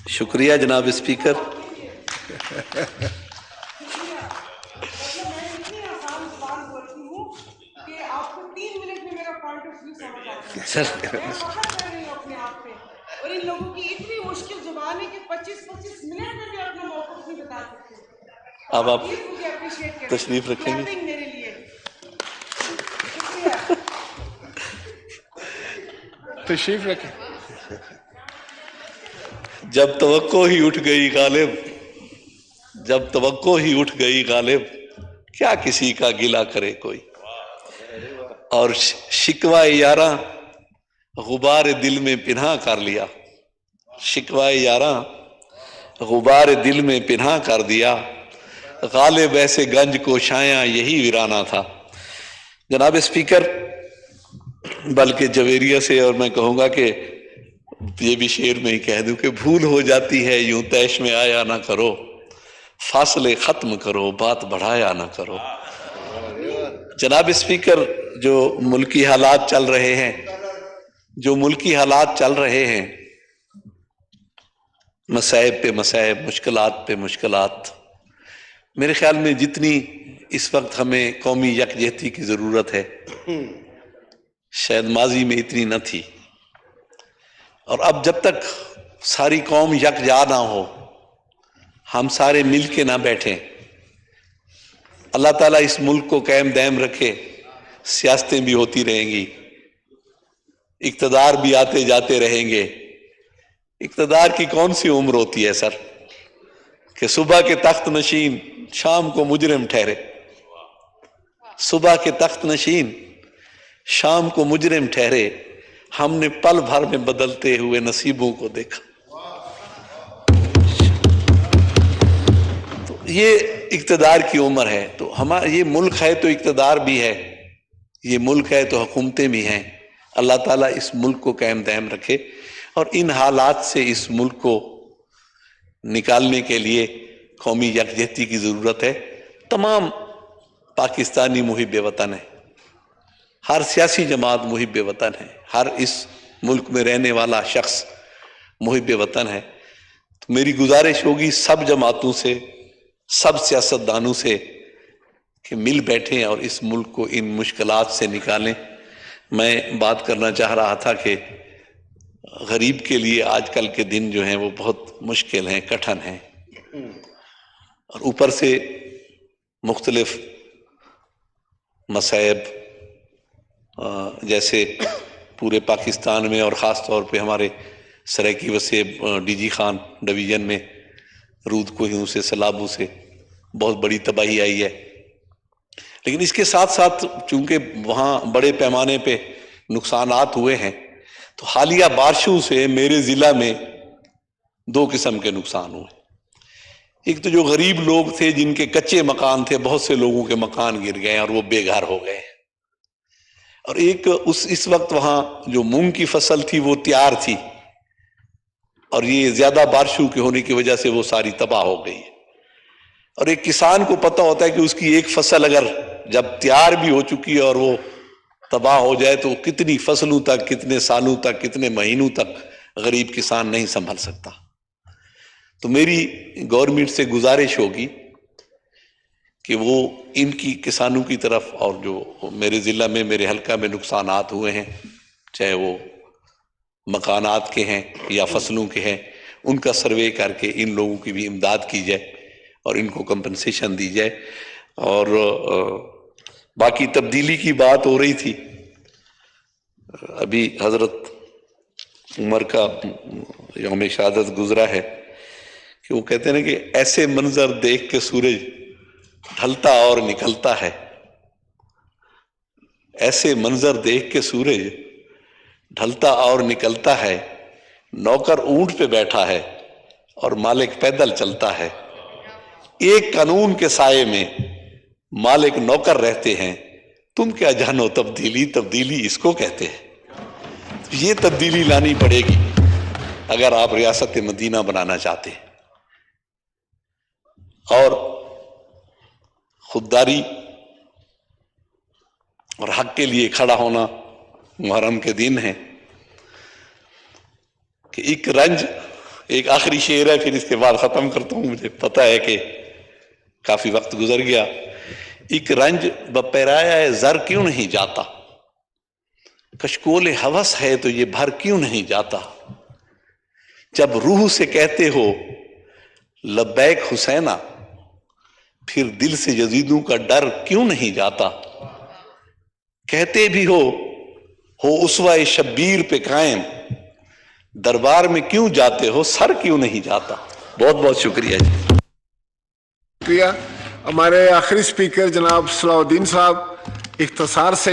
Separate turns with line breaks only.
شکریہ جناب اسپیکر.
سر اور ان لوگوں کی اتنی مشکل زبان ہے کہ 25 منٹ میں بھی اپنا موقف نہیں بتا سکتے.
اب آپ
مجھے اپریشیٹ کریں.
تشریف رکھیں گے.
میرے لیے شکریہ.
تشریف رکھیں.
جب توقع ہی اٹھ گئی غالب، جب توقع ہی اٹھ گئی غالب، کیا کسی کا گلہ کرے کوئی. اور شکوہ یاراں غبار دل میں پنہاں کر لیا، شکوہ یاراں غبار دل میں پنہاں کر دیا، غالب ایسے گنج کو شایاں یہی ویرانہ تھا. جناب اسپیکر، بلکہ جویریہ سے اور میں کہوں گا کہ یہ بھی شعر میں ہی کہہ دوں کہ بھول ہو جاتی ہے یوں تیش میں آیا نہ کرو، فاصلے ختم کرو بات بڑھایا نہ کرو. جناب اسپیکر، جو ملکی حالات چل رہے ہیں، جو ملکی حالات چل رہے ہیں، مصائب پہ مصائب، مشکلات پہ مشکلات، میرے خیال میں جتنی اس وقت ہمیں قومی یکجہتی کی ضرورت ہے شاید ماضی میں اتنی نہ تھی. اور اب جب تک ساری قوم یکجا نہ ہو، ہم سارے مل کے نہ بیٹھیں، اللہ تعالیٰ اس ملک کو قائم دائم رکھے. سیاستیں بھی ہوتی رہیں گی، اقتدار بھی آتے جاتے رہیں گے. اقتدار کی کون سی عمر ہوتی ہے سر کہ صبح کے تخت نشین شام کو مجرم ٹھہرے. صبح کے تخت نشین شام کو مجرم ٹھہرے، ہم نے پل بھر میں بدلتے ہوئے نصیبوں کو دیکھا. تو یہ اقتدار کی عمر ہے. تو ہمارا یہ ملک ہے تو اقتدار بھی ہے، یہ ملک ہے تو حکومتیں بھی ہیں. اللہ تعالیٰ اس ملک کو قائم دائم رکھے اور ان حالات سے اس ملک کو نکالنے کے لیے قومی یکجہتی کی ضرورت ہے. تمام پاکستانی محب وطن ہیں، ہر سیاسی جماعت محب وطن ہے، ہر اس ملک میں رہنے والا شخص محب وطن ہے. تو میری گزارش ہوگی سب جماعتوں سے، سب سیاستدانوں سے کہ مل بیٹھیں اور اس ملک کو ان مشکلات سے نکالیں. میں بات کرنا چاہ رہا تھا کہ غریب کے لیے آج کل کے دن جو ہیں وہ بہت مشکل ہیں، کٹھن ہیں، اور اوپر سے مختلف مصائب جیسے پورے پاکستان میں اور خاص طور پہ ہمارے سرائیکی وسیع ڈی جی خان ڈویژن میں رود کوہیوں سے، سیلابوں سے بہت بڑی تباہی آئی ہے. لیکن اس کے ساتھ ساتھ چونکہ وہاں بڑے پیمانے پہ نقصانات ہوئے ہیں، تو حالیہ بارشوں سے میرے ضلع میں 2 قسم کے نقصان ہوئے. ایک تو جو غریب لوگ تھے جن کے کچے مکان تھے، بہت سے لوگوں کے مکان گر گئے اور وہ بے گھر ہو گئے. اور ایک اس وقت وہاں جو مونگ کی فصل تھی وہ تیار تھی اور یہ زیادہ بارشوں کے ہونے کی وجہ سے وہ ساری تباہ ہو گئی. اور ایک کسان کو پتہ ہوتا ہے کہ اس کی ایک فصل اگر جب تیار بھی ہو چکی ہے اور وہ تباہ ہو جائے تو کتنی فصلوں تک، کتنے سالوں تک، کتنے مہینوں تک غریب کسان نہیں سنبھل سکتا. تو میری گورنمنٹ سے گزارش ہوگی کہ وہ ان کی کسانوں کی طرف، اور جو میرے ضلع میں، میرے حلقہ میں نقصانات ہوئے ہیں، چاہے وہ مکانات کے ہیں یا فصلوں کے ہیں، ان کا سروے کر کے ان لوگوں کی بھی امداد کی جائے اور ان کو کمپنسیشن دی جائے. اور باقی تبدیلی کی بات ہو رہی تھی، ابھی حضرت عمر کا یوم شہادت گزرا ہے کہ وہ کہتے ہیں کہ ایسے منظر دیکھ کے سورج ڈھلتا اور نکلتا ہے، ایسے منظر دیکھ کے سورج ڈھلتا اور نکلتا ہے، نوکر اونٹ پہ بیٹھا ہے اور مالک پیدل چلتا ہے، ایک قانون کے سائے میں مالک نوکر رہتے ہیں، تم کیا جانو تبدیلی، تبدیلی اس کو کہتے ہیں. یہ تبدیلی لانی پڑے گی اگر آپ ریاست مدینہ بنانا چاہتے ہیں. اور خودداری اور حق کے لیے کھڑا ہونا محرم کے دن ہے کہ ایک رنج ایک آخری شعر ہے، پھر اس کے بعد ختم کرتا ہوں، مجھے پتا ہے کہ کافی وقت گزر گیا. ایک رنج بپیرایا زر کیوں نہیں جاتا، کشکول ہوس ہے تو یہ بھر کیوں نہیں جاتا، جب روح سے کہتے ہو لبیک حسینہ، پھر دل سے یزیدوں کا ڈر کیوں نہیں جاتا، کہتے بھی ہو اسوہ شبیر پہ قائم، دربار میں کیوں جاتے ہو سر کیوں نہیں جاتا. بہت بہت شکریہ جی.
شکریہ. ہمارے آخری اسپیکر جناب صلاح الدین صاحب اختصار سے